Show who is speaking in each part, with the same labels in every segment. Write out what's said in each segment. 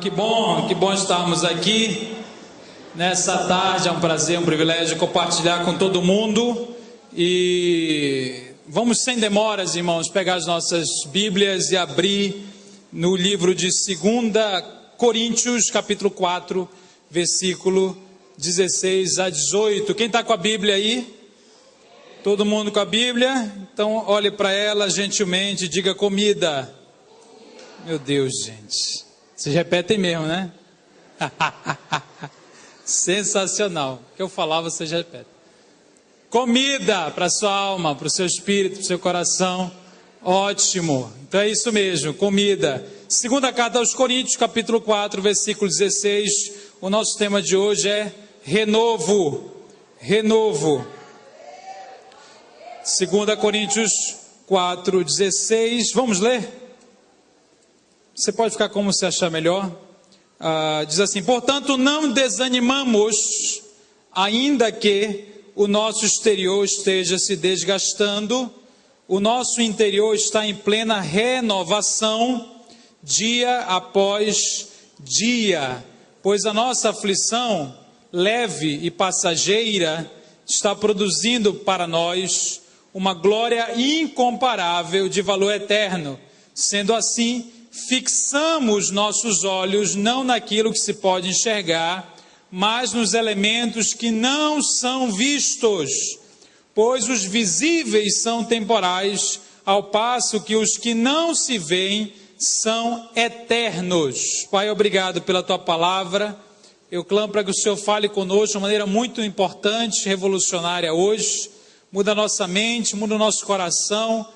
Speaker 1: que bom estarmos aqui nessa tarde. É um prazer, um privilégio compartilhar com todo mundo. E vamos sem demoras, irmãos, pegar as nossas Bíblias e abrir no livro de 2 Coríntios, capítulo 4, versículo 16 a 18. Quem está com a Bíblia aí? Todo mundo com a Bíblia? Então olhe para ela gentilmente e diga comida. Meu Deus, gente. Vocês repetem mesmo, né? Sensacional. O que eu falava, vocês repetem. Comida para a sua alma, para o seu espírito, para o seu coração. Ótimo. Então é isso mesmo, comida. Segunda carta aos Coríntios, capítulo 4, versículo 16. O nosso tema de hoje é renovo. Renovo. 2 Coríntios 4, 16. Vamos ler? Você pode ficar como você achar melhor. Diz assim: portanto, não desanimamos, ainda que o nosso exterior esteja se desgastando, o nosso interior está em plena renovação, dia após dia, pois a nossa aflição, leve e passageira, está produzindo para nós uma glória incomparável de valor eterno. Sendo assim, fixamos nossos olhos não naquilo que se pode enxergar, mas nos elementos que não são vistos, pois os visíveis são temporais, ao passo que os que não se veem são eternos. Pai, obrigado pela tua palavra. Eu clamo para que o Senhor fale conosco de uma maneira muito importante, revolucionária hoje. Muda a nossa mente, muda o nosso coração,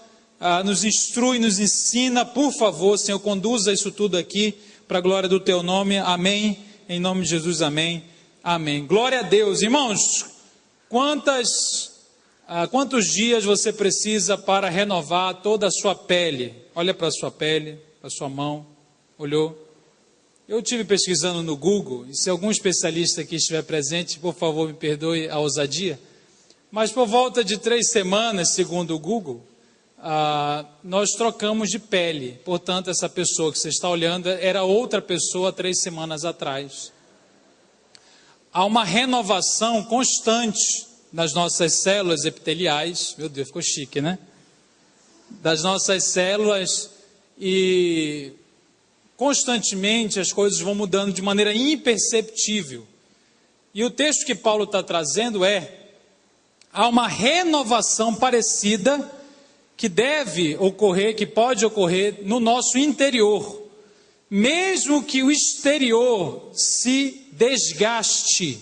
Speaker 1: nos instrui, nos ensina, por favor, Senhor, conduza isso tudo aqui para a glória do teu nome, amém, em nome de Jesus, amém, amém. Glória a Deus. Irmãos, quantos dias você precisa para renovar toda a sua pele? Olha para a sua pele, para a sua mão, olhou? Eu estive pesquisando no Google, e se algum especialista aqui estiver presente, por favor, me perdoe a ousadia, mas por volta de 3 semanas, segundo o Google, nós trocamos de pele. Portanto, essa pessoa que você está olhando era outra pessoa 3 semanas atrás. Há uma renovação constante nas nossas células epiteliais. Meu Deus, ficou chique, né? Das nossas células, e constantemente as coisas vão mudando de maneira imperceptível. E o texto que Paulo está trazendo há uma renovação parecida que deve ocorrer, que pode ocorrer no nosso interior, mesmo que o exterior se desgaste,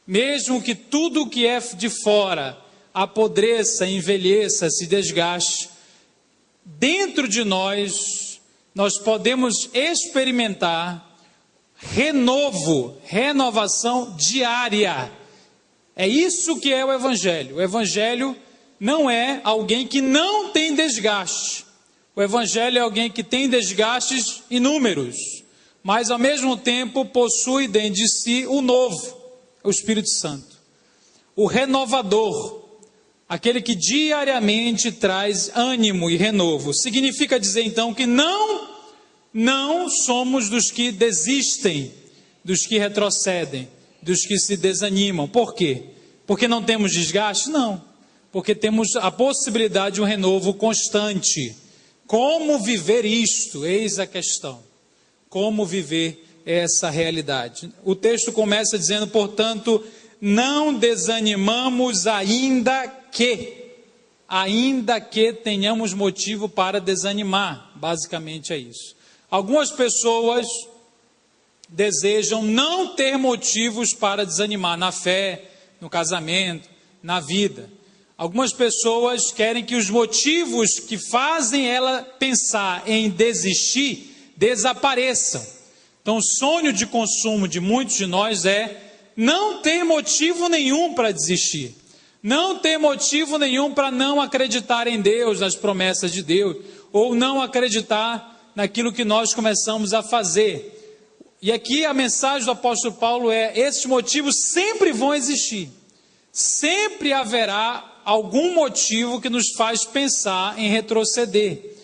Speaker 1: mesmo que tudo que é de fora apodreça, envelheça, se desgaste, dentro de nós podemos experimentar renovação diária. É isso que é o Evangelho. O Evangelho não é alguém que não tem desgaste. O Evangelho é alguém que tem desgastes inúmeros, mas ao mesmo tempo possui dentro de si o novo, o Espírito Santo. O renovador, aquele que diariamente traz ânimo e renovo. Significa dizer então que não somos dos que desistem, dos que retrocedem, dos que se desanimam. Por quê? Porque não temos desgaste? Não. Porque temos a possibilidade de um renovo constante. Como viver isto? Eis a questão. Como viver essa realidade? O texto começa dizendo, portanto, não desanimamos ainda que tenhamos motivo para desanimar. Basicamente é isso. Algumas pessoas desejam não ter motivos para desanimar na fé, no casamento, na vida. Algumas pessoas querem que os motivos que fazem ela pensar em desistir desapareçam. Então, o sonho de consumo de muitos de nós é não ter motivo nenhum para desistir. Não ter motivo nenhum para não acreditar em Deus, nas promessas de Deus, ou não acreditar naquilo que nós começamos a fazer. E aqui a mensagem do apóstolo Paulo esses motivos sempre vão existir. Sempre haverá algum motivo que nos faz pensar em retroceder.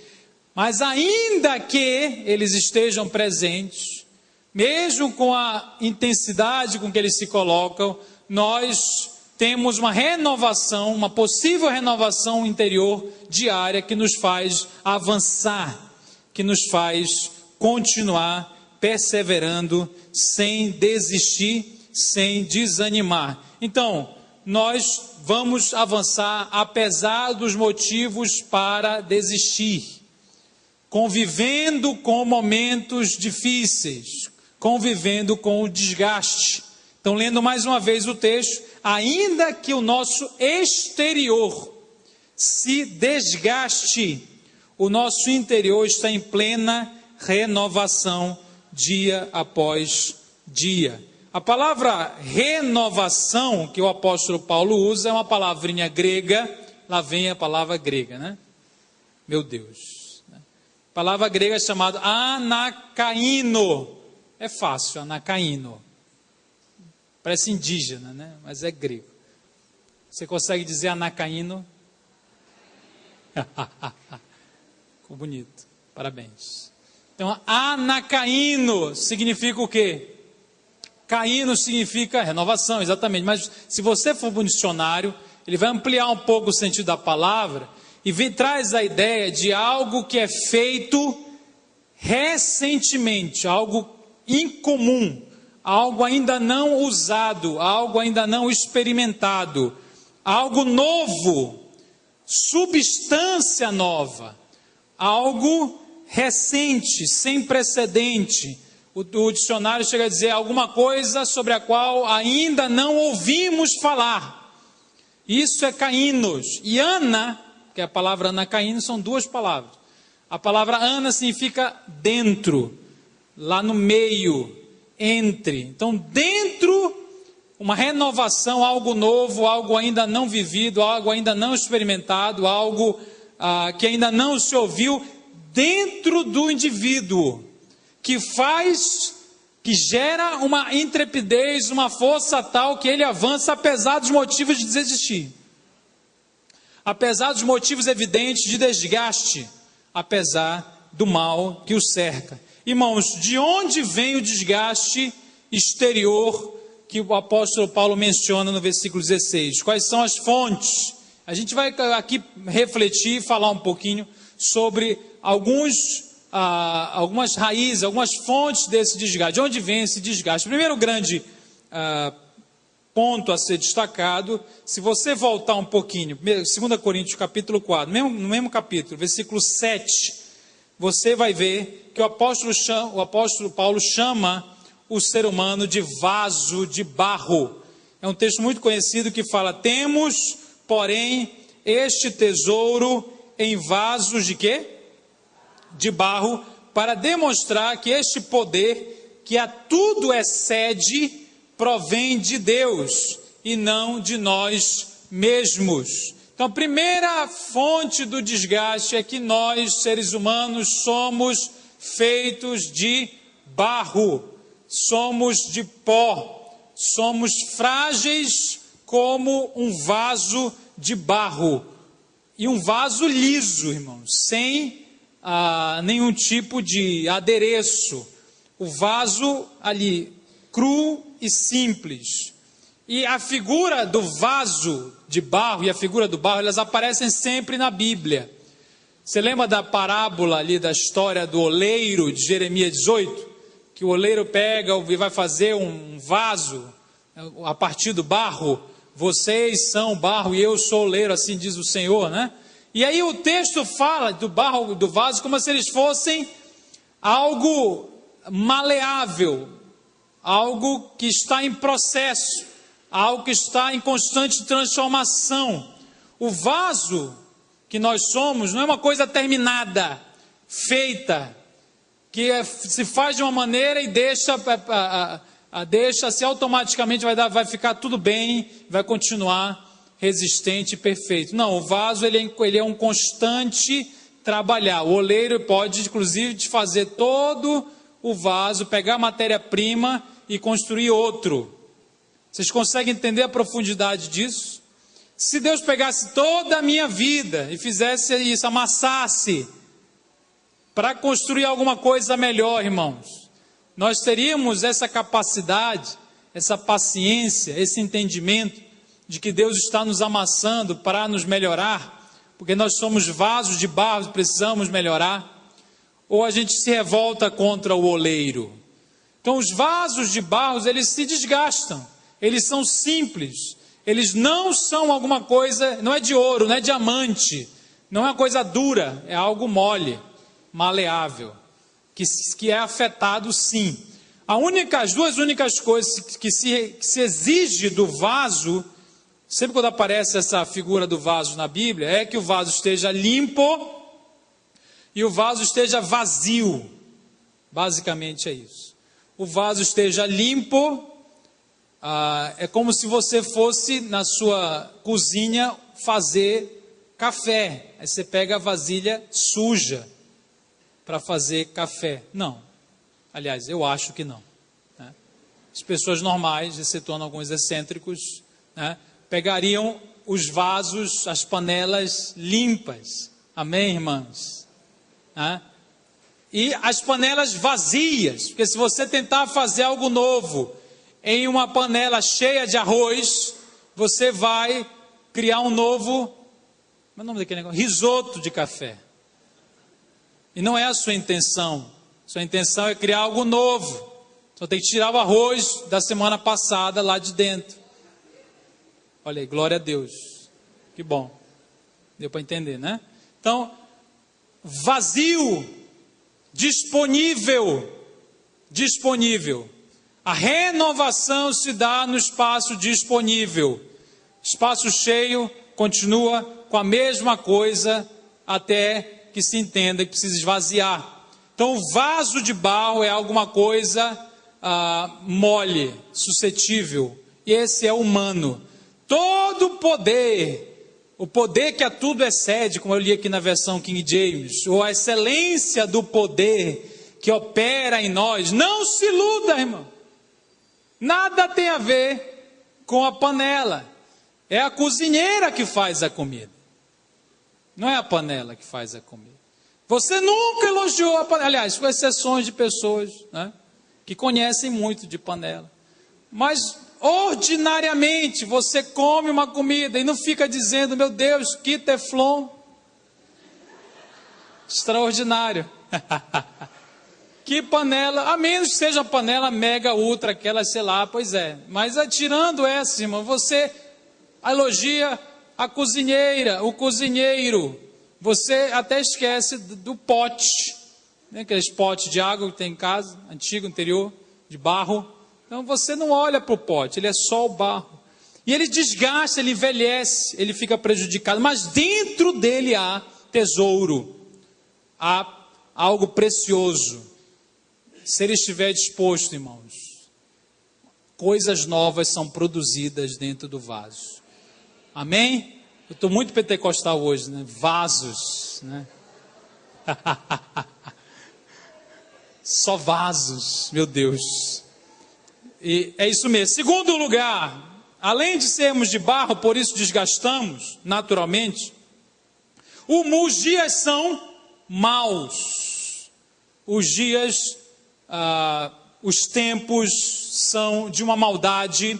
Speaker 1: Mas ainda que eles estejam presentes, mesmo com a intensidade com que eles se colocam, nós temos uma renovação, uma possível renovação interior diária que nos faz avançar, que nos faz continuar perseverando, sem desistir, sem desanimar. Então, nós vamos avançar apesar dos motivos para desistir, convivendo com momentos difíceis, convivendo com o desgaste. Então, lendo mais uma vez o texto, ainda que o nosso exterior se desgaste, o nosso interior está em plena renovação dia após dia. A palavra renovação que o apóstolo Paulo usa é uma palavrinha grega, lá vem a palavra grega, né? Meu Deus. A palavra grega é chamada anakaino. É fácil, anakaino. Parece indígena, né? Mas é grego. Você consegue dizer anakaino? Ficou bonito. Parabéns. Então, anakaino significa o quê? Caíno significa renovação, exatamente. Mas se você for para o dicionário, ele vai ampliar um pouco o sentido da palavra e traz a ideia de algo que é feito recentemente, algo incomum, algo ainda não usado, algo ainda não experimentado, algo novo, substância nova, algo recente, sem precedente. O dicionário chega a dizer alguma coisa sobre a qual ainda não ouvimos falar. Isso é kainos. E ana, que é a palavra anakaino, são duas palavras. A palavra ana significa dentro, lá no meio, entre. Então, dentro, uma renovação, algo novo, algo ainda não vivido, algo ainda não experimentado, algo que ainda não se ouviu, dentro do indivíduo, que gera uma intrepidez, uma força tal que ele avança apesar dos motivos de desistir, apesar dos motivos evidentes de desgaste, apesar do mal que o cerca. Irmãos, de onde vem o desgaste exterior que o apóstolo Paulo menciona no versículo 16? Quais são as fontes? A gente vai aqui refletir e falar um pouquinho sobre algumas raízes, algumas fontes desse desgaste. De onde vem esse desgaste? O primeiro grande ponto a ser destacado, se você voltar um pouquinho, 2 Coríntios capítulo 4, no mesmo capítulo, versículo 7, você vai ver que o apóstolo Paulo chama o ser humano de vaso de barro. É um texto muito conhecido que fala: temos, porém, este tesouro em vasos de quê? De barro, para demonstrar que este poder, que a tudo excede, provém de Deus e não de nós mesmos. Então, a primeira fonte do desgaste é que nós, seres humanos, somos feitos de barro, somos de pó, somos frágeis como um vaso de barro, e um vaso liso, irmãos, sem nenhum tipo de adereço, o vaso ali cru e simples. E a figura do vaso de barro e a figura do barro, elas aparecem sempre na Bíblia. Você lembra da parábola ali da história do oleiro de Jeremias 18? Que o oleiro pega e vai fazer um vaso a partir do barro. Vocês são barro e eu sou oleiro, assim diz o Senhor, né? E aí o texto fala do barro, do vaso, como se eles fossem algo maleável, algo que está em processo, algo que está em constante transformação. O vaso que nós somos não é uma coisa terminada, feita, que se faz de uma maneira e deixa-se automaticamente, vai ficar tudo bem, vai continuar resistente e perfeito. Não, o vaso ele é um constante trabalhar. O oleiro pode, inclusive, fazer todo o vaso, pegar a matéria-prima e construir outro. Vocês conseguem entender a profundidade disso? Se Deus pegasse toda a minha vida e fizesse isso, amassasse, para construir alguma coisa melhor, irmãos, nós teríamos essa capacidade, essa paciência, esse entendimento de que Deus está nos amassando para nos melhorar, porque nós somos vasos de barro e precisamos melhorar, ou a gente se revolta contra o oleiro? Então os vasos de barro, eles se desgastam, eles são simples, eles não são alguma coisa, não é de ouro, não é diamante, não é uma coisa dura, é algo mole, maleável, que é afetado sim. As duas únicas coisas que se exige do vaso, sempre quando aparece essa figura do vaso na Bíblia, é que o vaso esteja limpo e o vaso esteja vazio. Basicamente é isso. O vaso esteja limpo, é como se você fosse na sua cozinha fazer café. Aí você pega a vasilha suja para fazer café. Não. Aliás, eu acho que não. Né? As pessoas normais, excetuando alguns excêntricos, né, pegariam os vasos, as panelas limpas. Amém, irmãos? Né? E as panelas vazias, porque se você tentar fazer algo novo em uma panela cheia de arroz, você vai criar um novo, como é o nome daquele negócio? Risoto de café. E não é a sua intenção. Sua intenção é criar algo novo. Só tem que tirar o arroz da semana passada lá de dentro. Olha aí, glória a Deus. Que bom. Deu para entender, né? Então, vazio, disponível. A renovação se dá no espaço disponível. Espaço cheio continua com a mesma coisa até que se entenda que precisa esvaziar. Então o vaso de barro é alguma coisa mole, suscetível, e esse é humano. Todo o poder que a tudo excede, como eu li aqui na versão King James, ou a excelência do poder que opera em nós, não se iluda, irmão, nada tem a ver com a panela, é a cozinheira que faz a comida. Não é a panela que faz a comida. Você nunca elogiou a panela. Aliás, com exceções de pessoas, né, que conhecem muito de panela. Mas, ordinariamente, você come uma comida e não fica dizendo, meu Deus, que teflon. Extraordinário. Que panela, a menos que seja panela mega ultra, aquela, sei lá, pois é. Mas, tirando essa, irmão, você elogia a cozinheira, o cozinheiro, você até esquece do pote, né? Aqueles potes de água que tem em casa, antigo, interior, de barro. Então você não olha para o pote, ele é só o barro. E ele desgasta, ele envelhece, ele fica prejudicado, mas dentro dele há tesouro, há algo precioso. Se ele estiver disposto, irmãos, coisas novas são produzidas dentro do vaso. Amém? Eu estou muito pentecostal hoje, né? Vasos, né? Só vasos, meu Deus. E é isso mesmo. Segundo lugar, além de sermos de barro, por isso desgastamos, naturalmente, os dias são maus. Os dias, os tempos são de uma maldade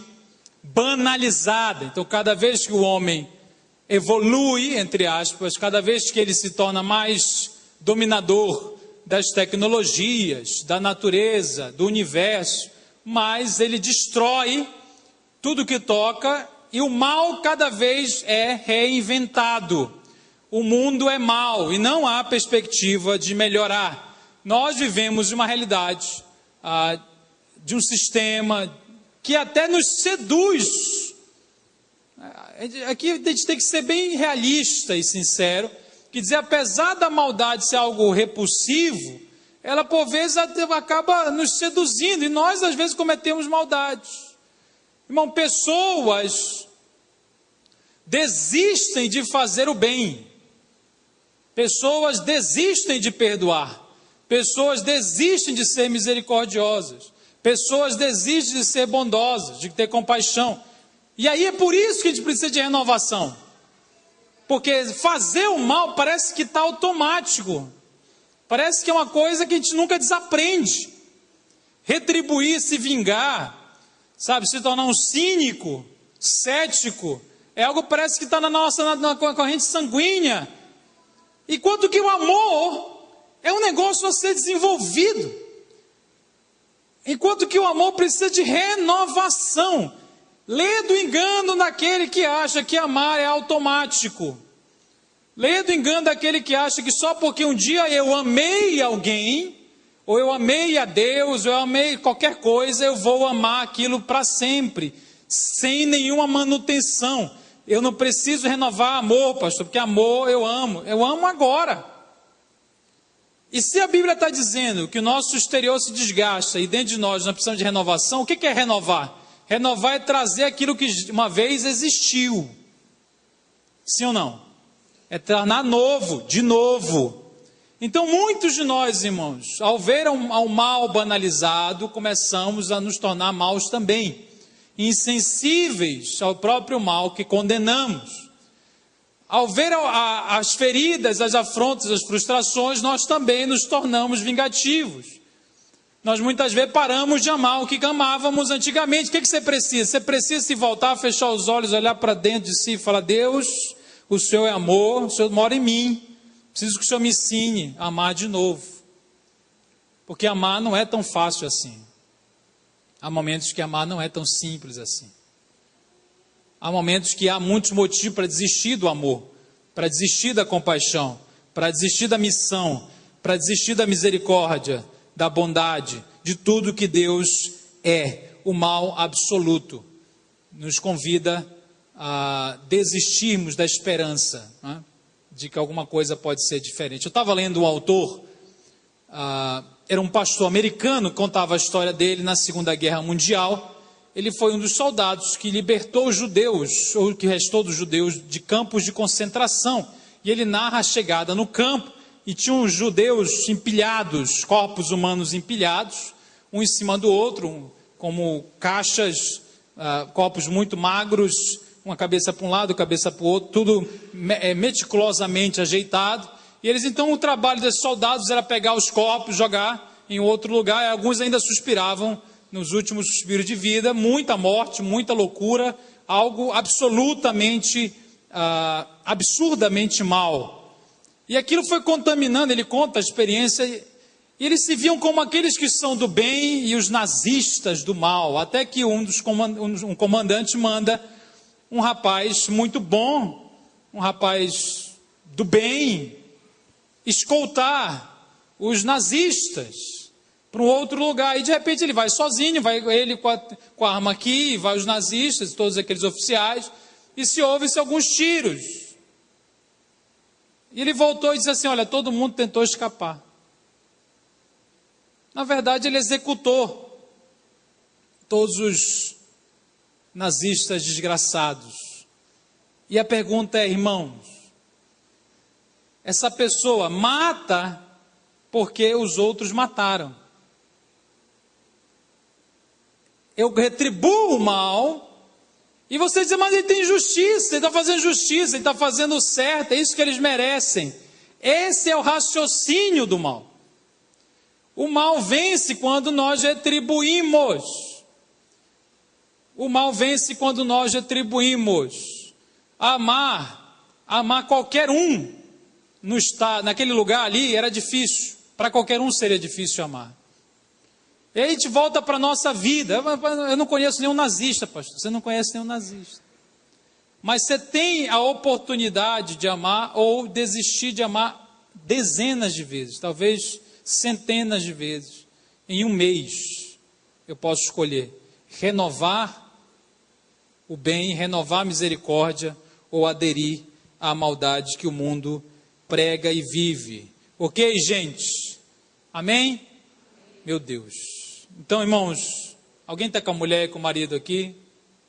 Speaker 1: banalizada. Então, cada vez que o homem evolui, entre aspas, cada vez que ele se torna mais dominador das tecnologias, da natureza, do universo, mais ele destrói tudo que toca e o mal cada vez é reinventado. O mundo é mau e não há perspectiva de melhorar. Nós vivemos uma realidade de um sistema que até nos seduz. Aqui a gente tem que ser bem realista e sincero, que dizer, apesar da maldade ser algo repulsivo, ela por vezes acaba nos seduzindo, e nós às vezes cometemos maldades. Irmão, pessoas desistem de fazer o bem, pessoas desistem de perdoar, pessoas desistem de ser misericordiosas, pessoas desistem de ser bondosas, de ter compaixão. E aí é por isso que a gente precisa de renovação. Porque fazer o mal parece que está automático. Parece que é uma coisa que a gente nunca desaprende. retribuir, se vingar, sabe, se tornar um cínico, cético, é algo que parece que está na corrente sanguínea. Enquanto que o amor é um negócio a ser desenvolvido. Enquanto que o amor precisa de renovação. Lê do engano daquele que acha que amar é automático. Lê do engano daquele que acha que só porque um dia eu amei alguém, ou eu amei a Deus, ou eu amei qualquer coisa, eu vou amar aquilo para sempre, sem nenhuma manutenção. Eu não preciso renovar amor, pastor, porque amor eu amo agora. E se a Bíblia está dizendo que o nosso exterior se desgasta e dentro de nós precisamos de renovação, o que é renovar? Renovar é trazer aquilo que uma vez existiu. Sim ou não? É tornar novo, de novo. Então muitos de nós, irmãos, ao ver ao mal banalizado, começamos a nos tornar maus também, insensíveis ao próprio mal que condenamos. Ao ver as feridas, as afrontas, as frustrações, nós também nos tornamos vingativos. Nós muitas vezes paramos de amar o que amávamos antigamente. O que você precisa? Você precisa se voltar, fechar os olhos, olhar para dentro de si e falar: Deus, o Senhor é amor, o Senhor mora em mim. Preciso que o Senhor me ensine a amar de novo. Porque amar não é tão fácil assim. Há momentos que amar não é tão simples assim. Há momentos que há muitos motivos para desistir do amor, para desistir da compaixão, para desistir da missão, para desistir da misericórdia, da bondade, de tudo que Deus é. O mal absoluto nos convida a desistirmos da esperança, né, de que alguma coisa pode ser diferente. Eu estava lendo um autor, era um pastor americano, que contava a história dele na Segunda Guerra Mundial. Ele foi um dos soldados que libertou os judeus, ou o que restou dos judeus, de campos de concentração. E ele narra a chegada no campo, e tinha uns judeus empilhados, corpos humanos empilhados, um em cima do outro, como caixas, corpos muito magros, uma cabeça para um lado, cabeça para o outro, tudo meticulosamente ajeitado. E eles, então, o trabalho desses soldados era pegar os corpos, jogar em outro lugar, e alguns ainda suspiravam nos últimos suspiros de vida, muita morte, muita loucura, algo absolutamente, absurdamente mal. E aquilo foi contaminando, ele conta a experiência, e eles se viam como aqueles que são do bem e os nazistas do mal, até que um comandante manda um rapaz muito bom, um rapaz do bem, escoltar os nazistas para um outro lugar, e de repente ele vai sozinho, vai ele com a arma aqui, vai os nazistas, todos aqueles oficiais, e se ouve-se alguns tiros. E ele voltou e disse assim: olha, todo mundo tentou escapar. Na verdade, ele executou todos os nazistas desgraçados. E a pergunta é, irmãos, essa pessoa mata porque os outros mataram. Eu retribuo o mal, e você diz: mas ele tem justiça, ele está fazendo justiça, ele está fazendo o certo, é isso que eles merecem. Esse é o raciocínio do mal. O mal vence quando nós retribuímos. O mal vence quando nós retribuímos. Amar qualquer um naquele lugar ali era difícil. Para qualquer um seria difícil amar. E aí a gente volta para a nossa vida. Eu não conheço nenhum nazista, pastor. Você não conhece nenhum nazista. Mas você tem a oportunidade de amar ou desistir de amar dezenas de vezes, talvez centenas de vezes. Em um mês, eu posso escolher renovar o bem, renovar a misericórdia ou aderir à maldade que o mundo prega e vive. Ok, gente? Amém? Meu Deus. Então, irmãos, alguém está com a mulher e com o marido aqui?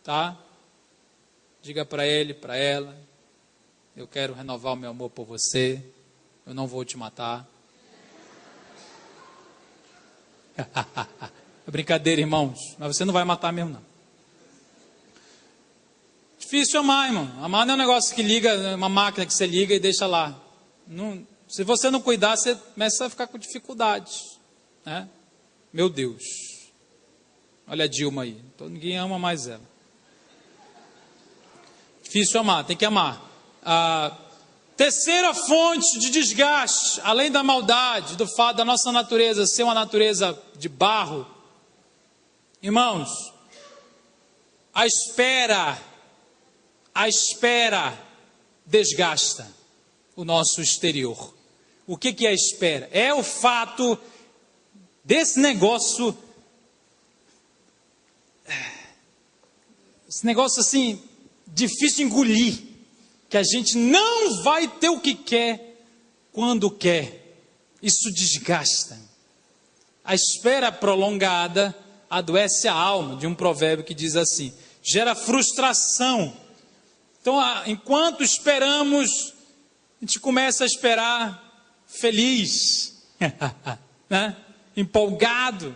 Speaker 1: Tá? Diga para ele, para ela: eu quero renovar o meu amor por você, eu não vou te matar. É brincadeira, irmãos, mas você não vai matar mesmo, não. Difícil amar, irmão. Amar não é um negócio que liga, uma máquina que você liga e deixa lá. Não, se você não cuidar, você começa a ficar com dificuldade, né? Meu Deus. Olha a Dilma aí. Então, ninguém ama mais ela. Difícil amar, tem que amar. A terceira fonte de desgaste, além da maldade, do fato da nossa natureza ser uma natureza de barro. Irmãos, a espera desgasta o nosso exterior. O que é a espera? É o fato desse negócio, esse negócio assim, difícil de engolir, que a gente não vai ter o que quer quando quer. Isso desgasta. A espera prolongada adoece a alma, de um provérbio que diz assim, gera frustração. Então, enquanto esperamos, a gente começa a esperar feliz, né? Empolgado,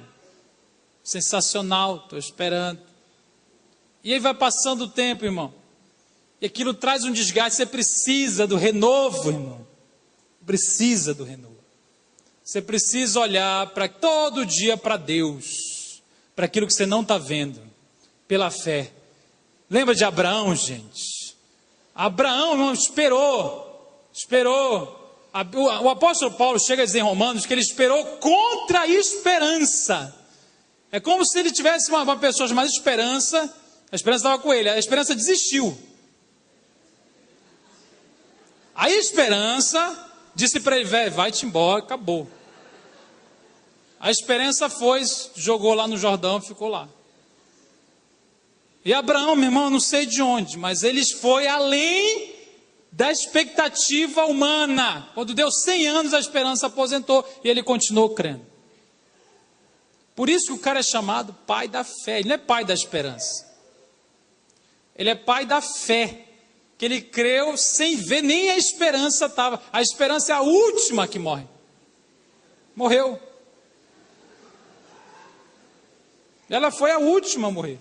Speaker 1: sensacional, estou esperando. E aí vai passando o tempo, irmão. E aquilo traz um desgaste, você precisa do renovo, irmão. Precisa do renovo. Você precisa olhar para todo dia para Deus, para aquilo que você não está vendo, pela fé. Lembra de Abraão, gente? Abraão, irmão, esperou. O apóstolo Paulo chega a dizer em Romanos que ele esperou contra a esperança. É como se ele tivesse uma pessoa chamada esperança, a esperança estava com ele, a esperança desistiu. A esperança disse para ele, velho, vai-te embora, acabou. A esperança foi, jogou lá no Jordão e ficou lá. E Abraão, meu irmão, não sei de onde, mas ele foi além da expectativa humana. Quando deu 100 anos, a esperança aposentou e ele continuou crendo. Por isso que o cara é chamado pai da fé. Ele não é pai da esperança. Ele é pai da fé. Que ele creu sem ver, nem a esperança estava. A esperança é a última que morre. Morreu. Ela foi a última a morrer.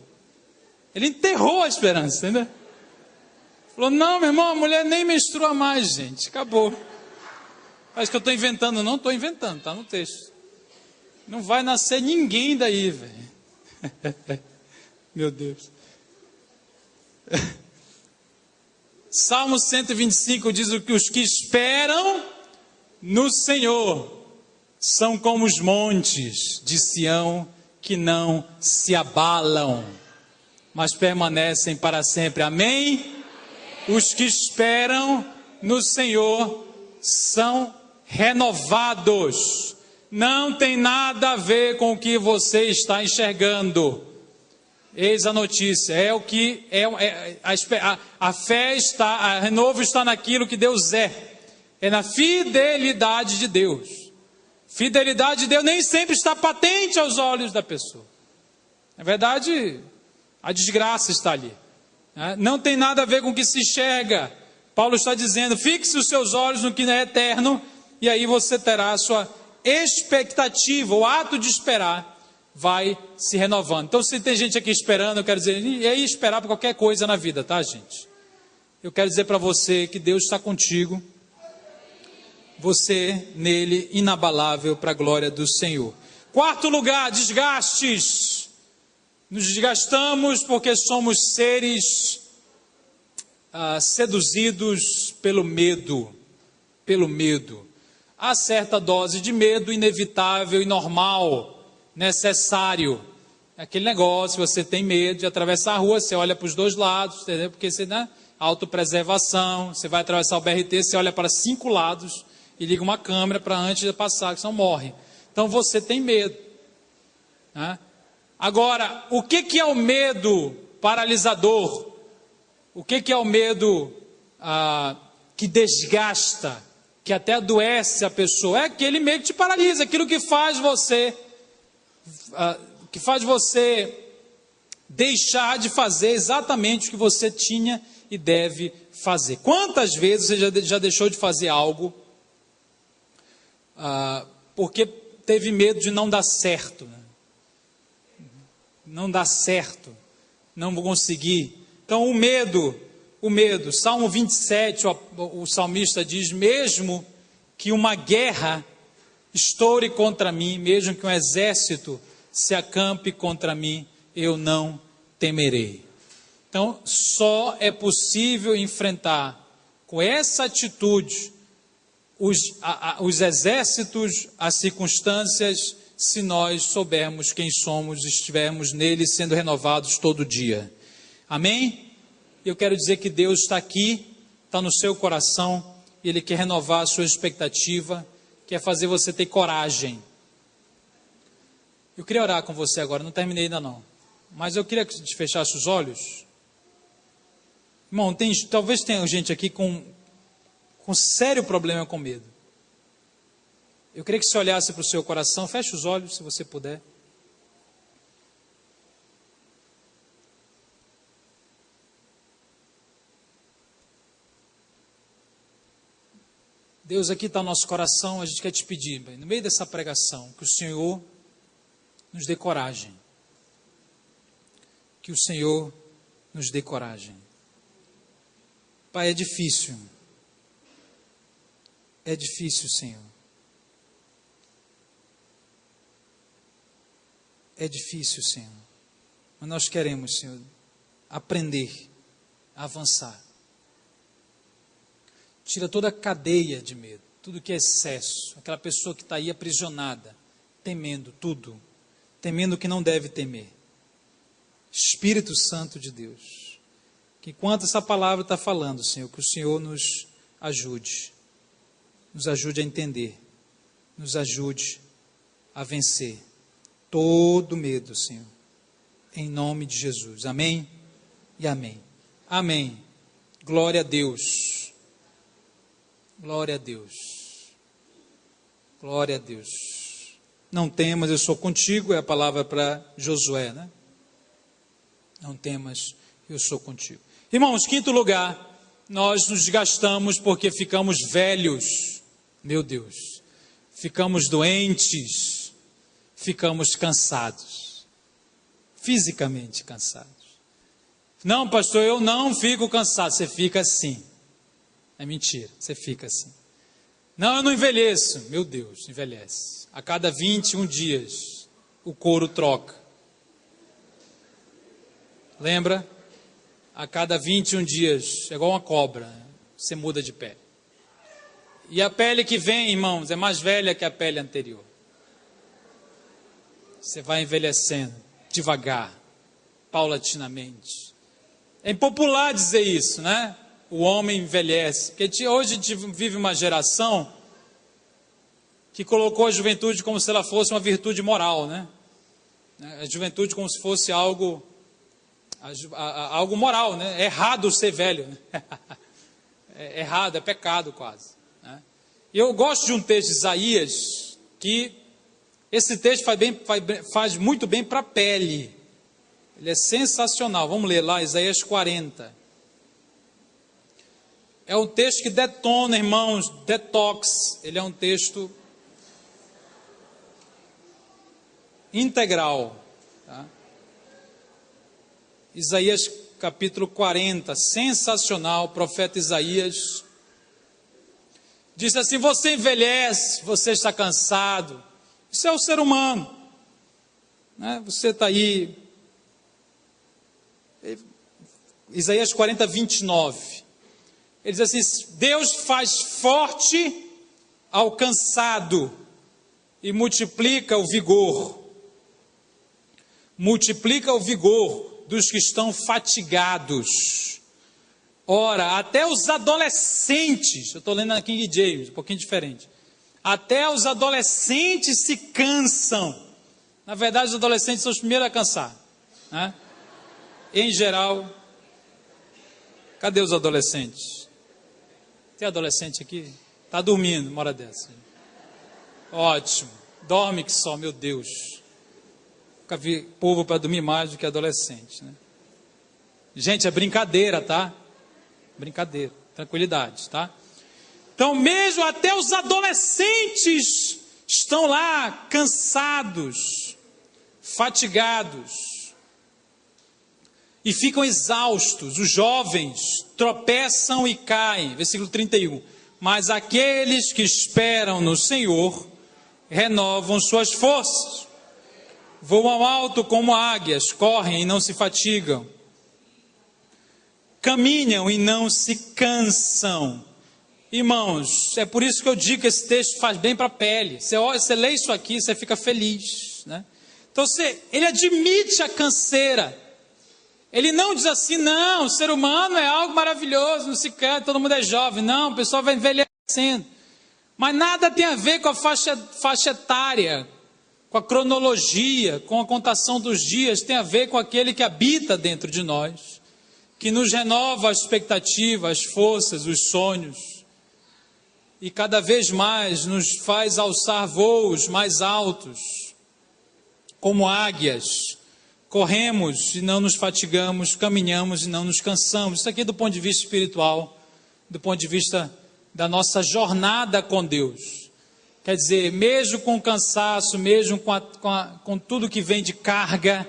Speaker 1: Ele enterrou a esperança, entendeu? Falou, não, meu irmão, a mulher nem menstrua mais, gente. Acabou. Parece que eu estou inventando. Não estou inventando, está no texto. Não vai nascer ninguém daí, velho. Meu Deus. Salmo 125 diz que os que esperam no Senhor são como os montes de Sião que não se abalam, mas permanecem para sempre. Amém? Os que esperam no Senhor são renovados. Não tem nada a ver com o que você está enxergando. Eis a notícia, é o que a fé está, a renovo está naquilo que Deus é na fidelidade de Deus. Fidelidade de Deus nem sempre está patente aos olhos da pessoa. Na verdade, a desgraça está ali. Não tem nada a ver com o que se enxerga. Paulo está dizendo, fixe os seus olhos no que é eterno, e aí você terá a sua expectativa, o ato de esperar vai se renovando. Então, se tem gente aqui esperando, eu quero dizer, e aí esperar por qualquer coisa na vida, tá, gente? Eu quero dizer para você que Deus está contigo, você nele inabalável para a glória do Senhor. Quarto lugar, desgastes. Nos desgastamos porque somos seres seduzidos pelo medo. Pelo medo. Há certa dose de medo inevitável e normal, necessário. É aquele negócio, você tem medo de atravessar a rua, você olha para os dois lados, entendeu? Porque você, né? Autopreservação, você vai atravessar o BRT, você olha para 5 lados e liga uma câmera para antes de passar, que senão morre. Então você tem medo. Né? Agora, o que é o medo paralisador? O que é o medo que desgasta, que até adoece a pessoa? É aquele medo que te paralisa, aquilo que faz você deixar de fazer exatamente o que você tinha e deve fazer. Quantas vezes você já deixou de fazer algo porque teve medo de não dar certo, né? Não dá certo, não vou conseguir. Então o medo, Salmo 27, o salmista diz, mesmo que uma guerra estoure contra mim, mesmo que um exército se acampe contra mim, eu não temerei. Então, só é possível enfrentar com essa atitude os exércitos, as circunstâncias, se nós soubermos quem somos, estivermos nele sendo renovados todo dia. Amém? Eu quero dizer que Deus está aqui, está no seu coração, e Ele quer renovar a sua expectativa, quer fazer você ter coragem. Eu queria orar com você agora, não terminei ainda não, mas eu queria que você fechasse os olhos. Irmão, talvez tenha gente aqui com sério problema com medo. Eu queria que você olhasse para o seu coração, feche os olhos se você puder. Deus, aqui está o nosso coração, a gente quer te pedir, no meio dessa pregação, que o Senhor nos dê coragem. Que o Senhor nos dê coragem. Pai, é difícil. É difícil, Senhor. É difícil, Senhor. Mas nós queremos, Senhor, aprender, avançar. Tira toda a cadeia de medo, tudo que é excesso. Aquela pessoa que está aí aprisionada, temendo tudo, temendo o que não deve temer. Espírito Santo de Deus, que enquanto essa palavra está falando, Senhor, que o Senhor nos ajude a entender, nos ajude a vencer todo medo, Senhor, em nome de Jesus. Amém e amém. Amém. Glória a Deus. Glória a Deus. Glória a Deus. Não temas, eu sou contigo, é a palavra para Josué, né? Não temas, eu sou contigo. Irmãos, quinto lugar, nós nos desgastamos porque ficamos velhos. Meu Deus. Ficamos doentes, ficamos cansados. Fisicamente cansados. Não, pastor, eu não fico cansado. Você fica assim. É mentira, você fica assim. Não, eu não envelheço. Meu Deus, envelhece. A cada 21 dias, o couro troca. Lembra? A cada 21 dias, é igual uma cobra, você muda de pele. E a pele que vem, irmãos, é mais velha que a pele anterior. Você vai envelhecendo, devagar, paulatinamente. É impopular dizer isso, né? O homem envelhece. Porque hoje a gente vive uma geração que colocou a juventude como se ela fosse uma virtude moral, né? A juventude como se fosse algo moral, né? É errado ser velho, né? É errado, é pecado quase, né? E eu gosto de um texto de Isaías, que esse texto faz muito bem para a pele. Ele é sensacional. Vamos ler lá, Isaías 40. É um texto que detona, irmãos, detox. Ele é um texto integral. Tá? Isaías capítulo 40, sensacional, o profeta Isaías diz assim: você envelhece, você está cansado. Isso é o ser humano, né? Você está aí. Isaías 40, 29. Ele diz assim: Deus faz forte ao cansado e multiplica o vigor. Multiplica o vigor dos que estão fatigados. Ora, até os adolescentes, eu estou lendo na King James, um pouquinho diferente. Até os adolescentes se cansam. Na verdade, os adolescentes são os primeiros a cansar, né? Em geral, cadê os adolescentes? Tem adolescente aqui? Está dormindo, uma hora dessa. Ótimo. Dorme que só, meu Deus. Nunca vi povo para dormir mais do que adolescente, né? Gente, é brincadeira, tá? Brincadeira. Tranquilidade, tá? Então, mesmo até os adolescentes estão lá cansados, fatigados e ficam exaustos. Os jovens tropeçam e caem. Versículo 31. Mas aqueles que esperam no Senhor renovam suas forças. Voam alto como águias, correm e não se fatigam. Caminham e não se cansam. Irmãos, é por isso que eu digo que esse texto faz bem para a pele. Você lê isso aqui, você fica feliz, né? Então, ele admite a canseira. Ele não diz assim, não, o ser humano é algo maravilhoso, não se cansa, todo mundo é jovem. Não, o pessoal vai envelhecendo. Mas nada tem a ver com a faixa etária, com a cronologia, com a contação dos dias. Tem a ver com aquele que habita dentro de nós, que nos renova as expectativas, as forças, os sonhos. E cada vez mais nos faz alçar voos mais altos, como águias. Corremos e não nos fatigamos, caminhamos e não nos cansamos. Isso aqui é do ponto de vista espiritual, do ponto de vista da nossa jornada com Deus. Quer dizer, mesmo com cansaço, mesmo com tudo que vem de carga,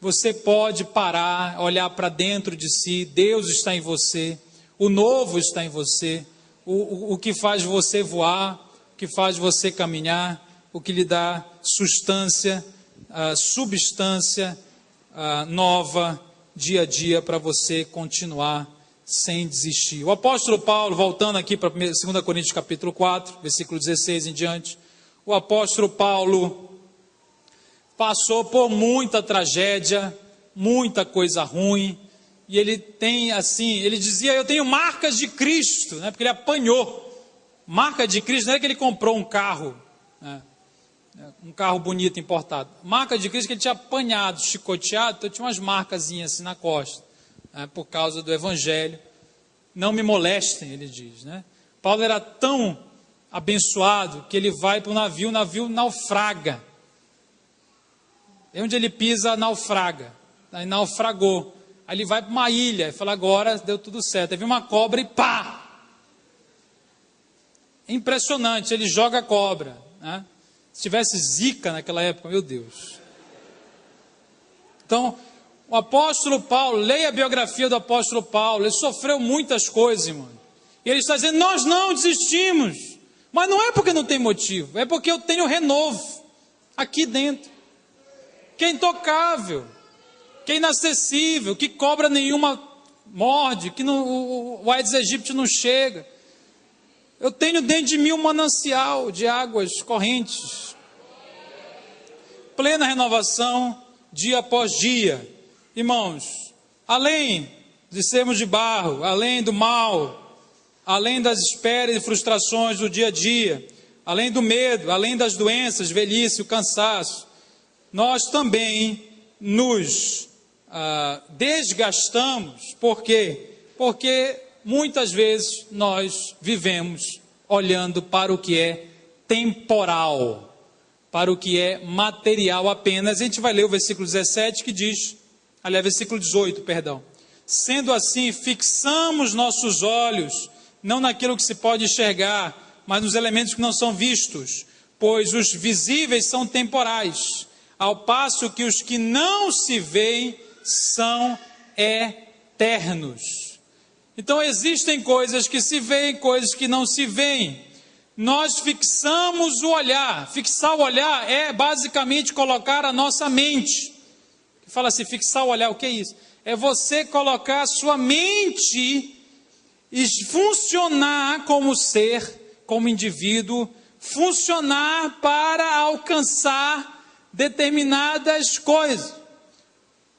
Speaker 1: você pode parar, olhar para dentro de si. Deus está em você, o novo está em você, o que faz você voar, o que faz você caminhar, o que lhe dá substância nova, dia a dia, para você continuar sem desistir. O apóstolo Paulo, voltando aqui para 2 Coríntios capítulo 4, versículo 16 em diante, o apóstolo Paulo passou por muita tragédia, muita coisa ruim, e ele tem assim, ele dizia, eu tenho marcas de Cristo, né, porque ele apanhou. Marca de Cristo não é que ele comprou um carro, né, um carro bonito importado. Marca de Cristo que ele tinha apanhado, chicoteado, então tinha umas marcazinhas assim na costa, né, por causa do evangelho. Não me molestem, ele diz, né? Paulo era tão abençoado que ele vai para o navio naufraga. E onde ele pisa, naufraga. Aí naufragou. Aí ele vai para uma ilha e fala, agora deu tudo certo. Aí vem uma cobra e pá! Impressionante, ele joga a cobra, né? Se tivesse zika naquela época, meu Deus. Então, o apóstolo Paulo, leia a biografia do apóstolo Paulo, ele sofreu muitas coisas, irmão. E ele está dizendo, nós não desistimos. Mas não é porque não tem motivo, é porque eu tenho renovo aqui dentro. Que é intocável, que é inacessível, que cobra nenhuma morde, que o Aedes aegypti não chega. Eu tenho dentro de mim um manancial de águas correntes. Plena renovação, dia após dia. Irmãos, além de sermos de barro, além do mal, além das esperas e frustrações do dia a dia, além do medo, além das doenças, velhice, o cansaço, nós também nos desgastamos. Por quê? Porque muitas vezes nós vivemos olhando para o que é temporal, para o que é material apenas. A gente vai ler o versículo 17 que diz, aliás, versículo 18, perdão. Sendo assim, fixamos nossos olhos, não naquilo que se pode enxergar, mas nos elementos que não são vistos, pois os visíveis são temporais, ao passo que os que não se veem são eternos. Então existem coisas que se veem, coisas que não se veem. Nós fixamos o olhar. Fixar o olhar é basicamente colocar a nossa mente. Fala assim, fixar o olhar, o que é isso? É você colocar a sua mente e funcionar como ser, como indivíduo, funcionar para alcançar determinadas coisas.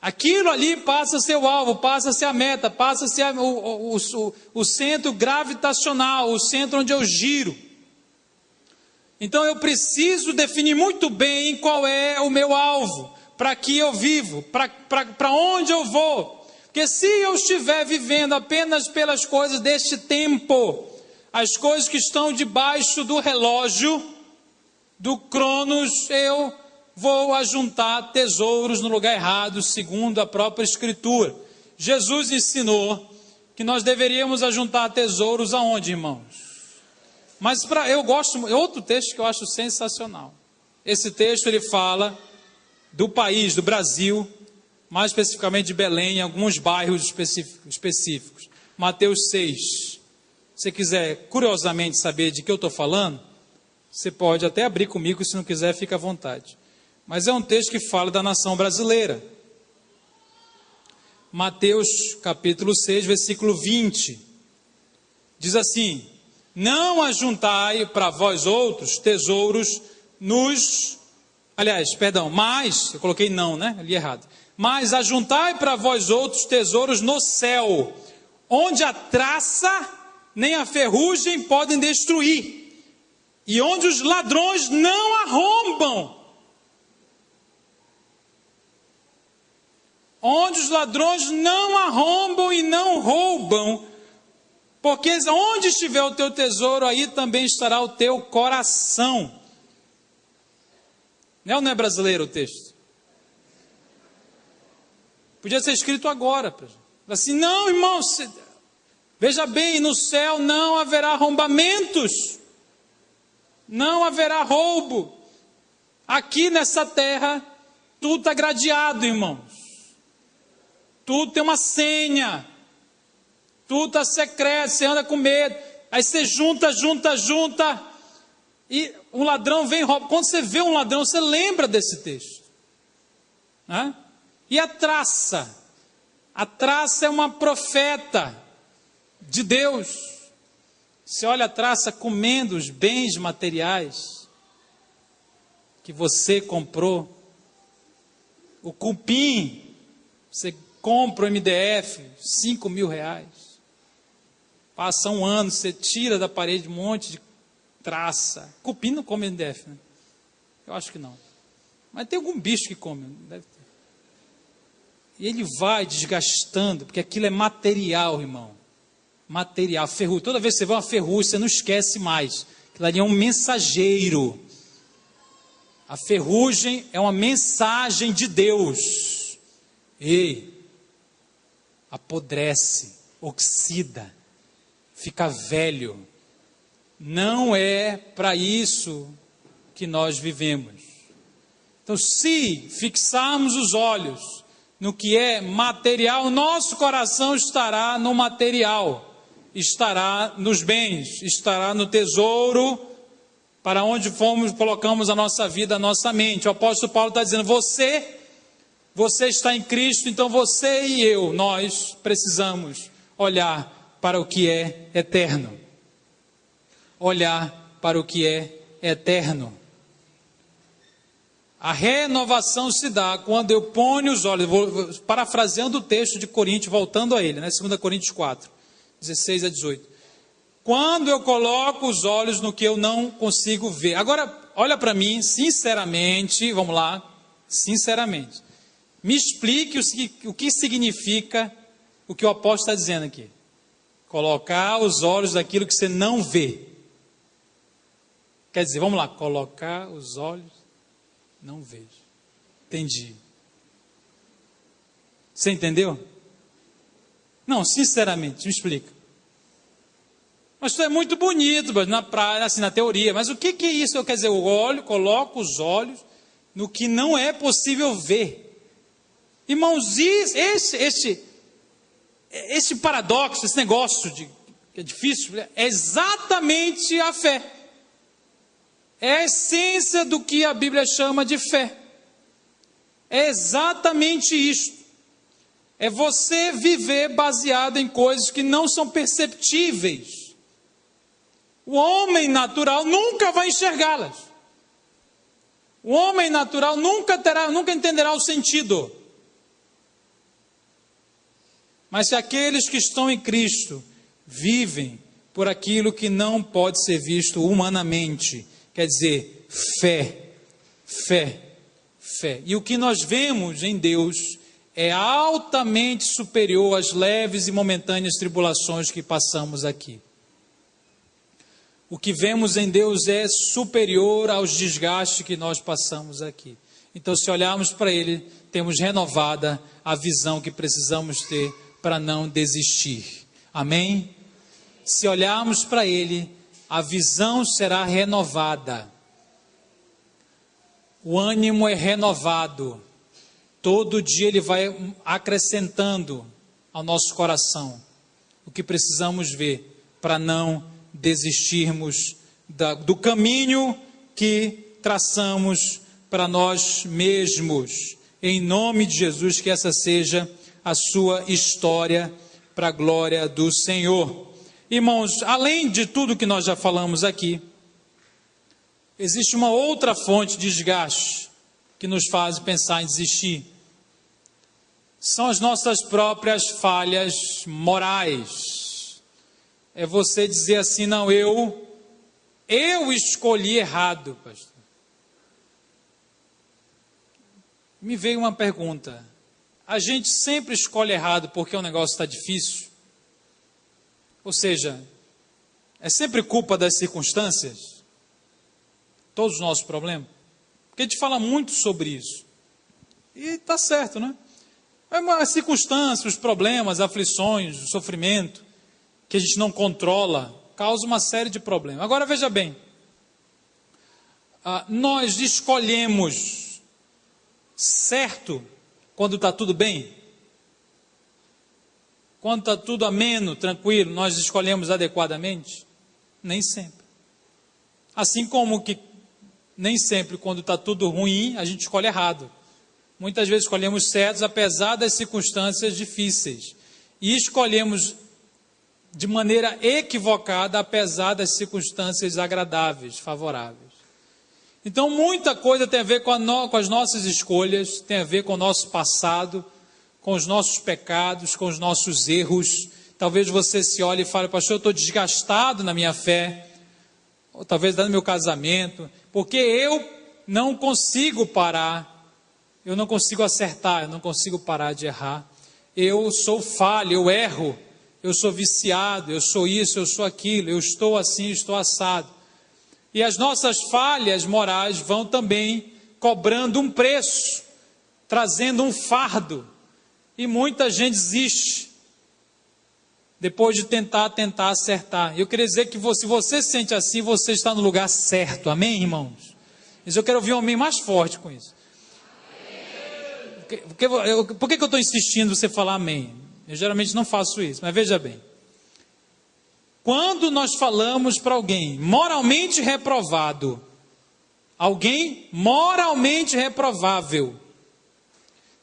Speaker 1: Aquilo ali passa a ser o alvo, passa a ser a meta, passa a ser o centro gravitacional, o centro onde eu giro. Então eu preciso definir muito bem qual é o meu alvo, para que eu vivo, para onde eu vou. Porque se eu estiver vivendo apenas pelas coisas deste tempo, as coisas que estão debaixo do relógio, do Cronos, eu vou ajuntar tesouros no lugar errado, segundo a própria Escritura. Jesus ensinou que nós deveríamos ajuntar tesouros aonde, irmãos? Mas eu gosto, outro texto que eu acho sensacional. Esse texto ele fala do país, do Brasil, mais especificamente de Belém, em alguns bairros específicos. Mateus 6. Se você quiser curiosamente saber de que eu estou falando, você pode até abrir comigo, se não quiser, fica à vontade. mas é um texto que fala da nação brasileira. Mateus capítulo 6, versículo 20, diz assim: não ajuntai para vós outros tesouros mas, eu coloquei não, né? Ali errado. Mas ajuntai para vós outros tesouros no céu, onde a traça nem a ferrugem podem destruir, e onde os ladrões não arrombam. Onde os ladrões não arrombam e não roubam, porque onde estiver o teu tesouro, aí também estará o teu coração. Não é ou não é brasileiro o texto? Podia ser escrito agora. Assim, não, irmão, veja bem, no céu não haverá arrombamentos, não haverá roubo. Aqui nessa terra, tudo está gradeado, irmãos. Tudo tem uma senha, tudo está secreto, você anda com medo, aí você junta, e um ladrão vem e rouba. Quando você vê um ladrão, você lembra desse texto, né? E a traça é uma profeta de Deus. Você olha a traça comendo os bens materiais que você comprou, o cupim, você compra o MDF, 5 mil reais. Passa um ano, você tira da parede um monte de traça. Cupim não come MDF, né? Eu acho que não. Mas tem algum bicho que come, deve ter. E ele vai desgastando, porque aquilo é material, irmão. Material, ferrugem. Toda vez que você vê uma ferrugem, você não esquece mais. Aquilo ali é um mensageiro. A ferrugem é uma mensagem de Deus. Ei, apodrece, oxida, fica velho. Não é para isso que nós vivemos. Então, se fixarmos os olhos no que é material, nosso coração estará no material, estará nos bens, estará no tesouro, para onde colocamos a nossa vida, a nossa mente. O apóstolo Paulo está dizendo: você está em Cristo, então você e eu, nós precisamos olhar para o que é eterno. Olhar para o que é eterno. A renovação se dá quando eu ponho os olhos, parafraseando o texto de Coríntios, voltando a ele, né? 2 Coríntios 4, 16 a 18. Quando eu coloco os olhos no que eu não consigo ver. Agora, olha para mim, sinceramente, vamos lá, sinceramente. Me explique o que significa o que o apóstolo está dizendo aqui. Colocar os olhos naquilo que você não vê. Quer dizer, vamos lá, colocar os olhos, não vejo. Entendi. Você entendeu? Não, sinceramente, me explica. Mas isso é muito bonito, na praia, assim, na teoria, mas o que é isso? Quer dizer, eu coloco os olhos no que não é possível ver. Irmãos, esse paradoxo, esse negócio que é difícil, é exatamente a fé. É a essência do que a Bíblia chama de fé. É exatamente isto. É você viver baseado em coisas que não são perceptíveis. O homem natural nunca vai enxergá-las. O homem natural nunca entenderá o sentido. Mas se aqueles que estão em Cristo vivem por aquilo que não pode ser visto humanamente, quer dizer, fé. E o que nós vemos em Deus é altamente superior às leves e momentâneas tribulações que passamos aqui. O que vemos em Deus é superior aos desgastes que nós passamos aqui. Então, se olharmos para Ele, temos renovada a visão que precisamos ter para não desistir. Amém? Se olharmos para Ele, a visão será renovada. O ânimo é renovado. Todo dia Ele vai acrescentando ao nosso coração o que precisamos ver para não desistirmos do caminho que traçamos para nós mesmos. Em nome de Jesus, que essa seja a sua história para a glória do Senhor. Irmãos, além de tudo que nós já falamos aqui, existe uma outra fonte de desgaste que nos faz pensar em desistir. São as nossas próprias falhas morais. É você dizer assim, não, eu escolhi errado, pastor. Me veio uma pergunta. A gente sempre escolhe errado porque o negócio está difícil? Ou seja, é sempre culpa das circunstâncias? Todos os nossos problemas? Porque a gente fala muito sobre isso. E está certo, né? As circunstâncias, os problemas, aflições, o sofrimento, que a gente não controla, causa uma série de problemas. Agora veja bem, nós escolhemos certo quando está tudo bem? Quando está tudo ameno, tranquilo, nós escolhemos adequadamente? Nem sempre. Assim como que nem sempre quando está tudo ruim, a gente escolhe errado. Muitas vezes escolhemos certos, apesar das circunstâncias difíceis. E escolhemos de maneira equivocada, apesar das circunstâncias agradáveis, favoráveis. Então, muita coisa tem a ver com as nossas escolhas, tem a ver com o nosso passado, com os nossos pecados, com os nossos erros. Talvez você se olhe e fale, pastor, eu estou desgastado na minha fé, ou talvez no meu casamento, porque eu não consigo parar. Eu não consigo acertar, eu não consigo parar de errar. Eu sou falho, eu erro, eu sou viciado, eu sou isso, eu sou aquilo, eu estou assim, estou assado. E as nossas falhas morais vão também cobrando um preço, trazendo um fardo. E muita gente desiste, depois de tentar acertar. Eu queria dizer que se você se sente assim, você está no lugar certo, amém, irmãos? Mas eu quero ouvir um amém mais forte com isso. Por que eu estou insistindo em você falar amém? Eu geralmente não faço isso, mas veja bem. Quando nós falamos para alguém moralmente reprovado, alguém moralmente reprovável,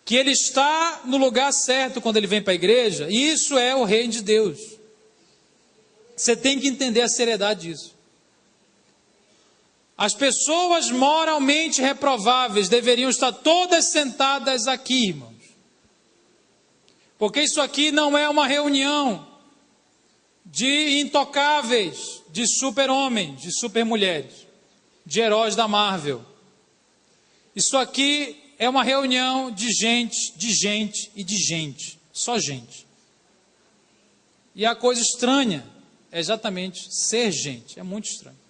Speaker 1: que ele está no lugar certo quando ele vem para a igreja, isso é o reino de Deus. Você tem que entender a seriedade disso. As pessoas moralmente reprováveis deveriam estar todas sentadas aqui, irmãos. Porque isso aqui não é uma reunião de intocáveis, de super-homens, de super-mulheres, de heróis da Marvel. Isso aqui é uma reunião de gente e de gente, só gente. E a coisa estranha é exatamente ser gente, é muito estranho.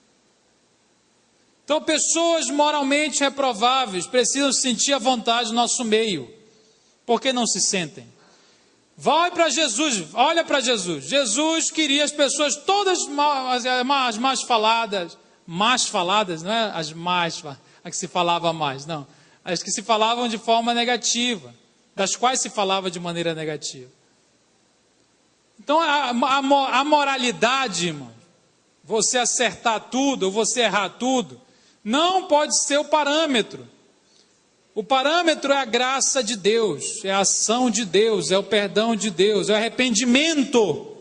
Speaker 1: Então, pessoas moralmente reprováveis precisam sentir a vontade do nosso meio. Por que não se sentem? Vai para Jesus, olha para Jesus. Jesus queria as pessoas todas as mais faladas, não é a que se falava mais, não. As que se falavam de forma negativa, das quais se falava de maneira negativa. Então, a moralidade, irmão, você acertar tudo ou você errar tudo, não pode ser o parâmetro. O parâmetro é a graça de Deus, é a ação de Deus, é o perdão de Deus, é o arrependimento.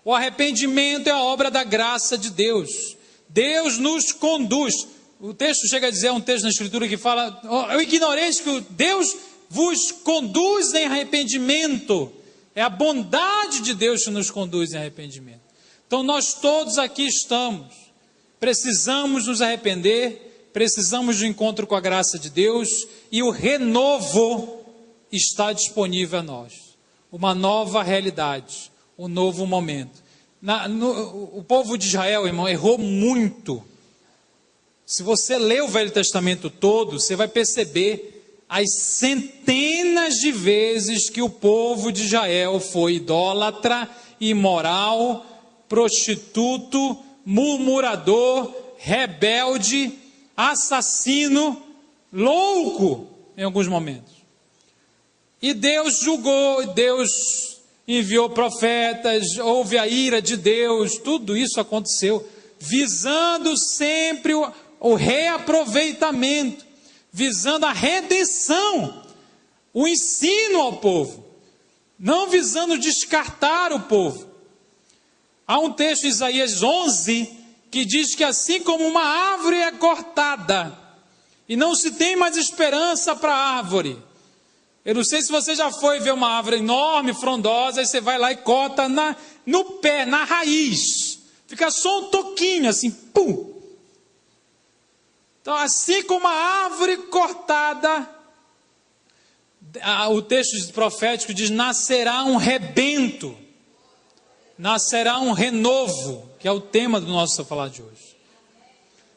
Speaker 1: O arrependimento é a obra da graça de Deus. Deus nos conduz. O texto chega a dizer, um texto na Escritura que fala, eu ignoreis que Deus vos conduz em arrependimento. É a bondade de Deus que nos conduz em arrependimento. Então nós todos aqui estamos. Precisamos nos arrepender, precisamos do encontro com a graça de Deus e o renovo está disponível a nós. Uma nova realidade, um novo momento. O povo de Israel, irmão, errou muito. Se você ler o Velho Testamento todo, você vai perceber as centenas de vezes que o povo de Israel foi idólatra, imoral, prostituto, murmurador, rebelde, assassino, louco em alguns momentos. E Deus julgou, Deus enviou profetas, houve a ira de Deus, tudo isso aconteceu, visando sempre o reaproveitamento. visando a redenção, o ensino ao povo, não visando descartar o povo. Há um texto em Isaías 11 que diz que assim como uma árvore é cortada e não se tem mais esperança para a árvore. Eu não sei se você já foi ver uma árvore enorme, frondosa, aí você vai lá e corta no pé, na raiz. Fica só um toquinho assim, pum. Então, assim como a árvore cortada, o texto profético diz, nascerá um rebento, nascerá um renovo, que é o tema do nosso falar de hoje.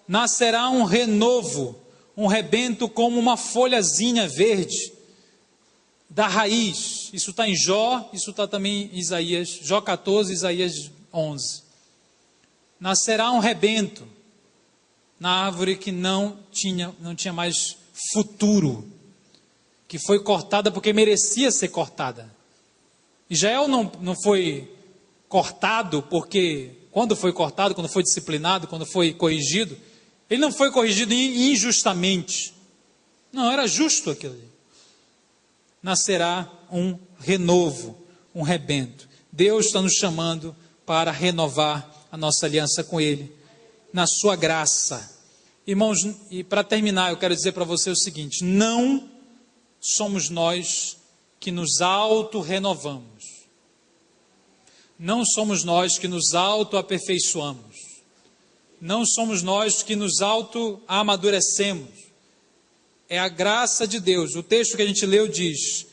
Speaker 1: Nascerá um renovo, um rebento como uma folhazinha verde, da raiz. Isso está em Jó, isso está também em Isaías, Jó 14, Isaías 11. Nascerá um rebento na árvore que não tinha mais futuro, que foi cortada porque merecia ser cortada. Israel não foi cortado porque, quando foi cortado, quando foi disciplinado, quando foi corrigido, ele não foi corrigido injustamente. Não, era justo aquilo ali. Nascerá um renovo, um rebento. Deus está nos chamando para renovar a nossa aliança com Ele, na sua graça. Irmãos, e para terminar, eu quero dizer para você o seguinte: não somos nós que nos auto-renovamos. Não somos nós que nos auto-aperfeiçoamos. Não somos nós que nos auto-amadurecemos. É a graça de Deus. O texto que a gente leu diz: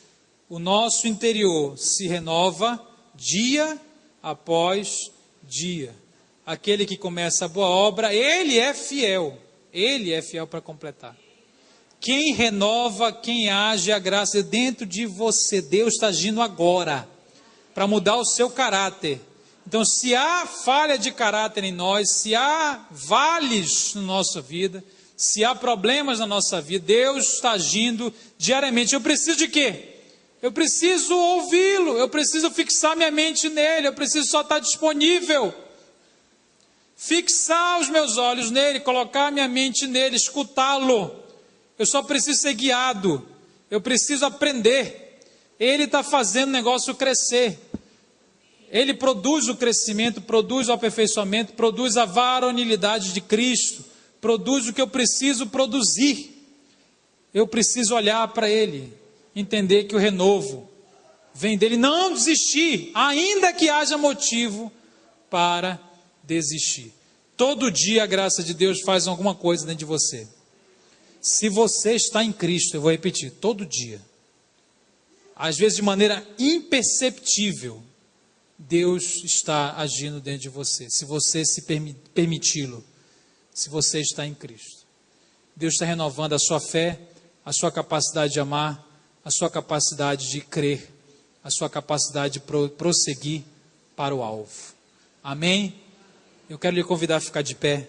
Speaker 1: o nosso interior se renova dia após dia. Aquele que começa a boa obra, Ele é fiel para completar. Quem renova, quem age, a graça dentro de você. Deus está agindo agora para mudar o seu caráter. Então, se há falha de caráter em nós, se há vales na nossa vida, se há problemas na nossa vida, Deus está agindo diariamente. Eu preciso de quê? Eu preciso ouvi-lo, eu preciso fixar minha mente nele, eu preciso só estar disponível. Fixar os meus olhos nele, colocar minha mente nele, escutá-lo. Eu só preciso ser guiado, eu preciso aprender. Ele está fazendo o negócio crescer. Ele produz o crescimento, produz o aperfeiçoamento, produz a varonilidade de Cristo, produz o que eu preciso produzir. Eu preciso olhar para Ele, entender que o renovo vem dele, não desistir, ainda que haja motivo para desistir. Todo dia a graça de Deus faz alguma coisa dentro de você. Se você está em Cristo, eu vou repetir, todo dia, às vezes de maneira imperceptível, Deus está agindo dentro de você, se você se permiti-lo, se você está em Cristo. Deus está renovando a sua fé, a sua capacidade de amar, a sua capacidade de crer, a sua capacidade de prosseguir para o alvo. Amém? Eu quero lhe convidar a ficar de pé.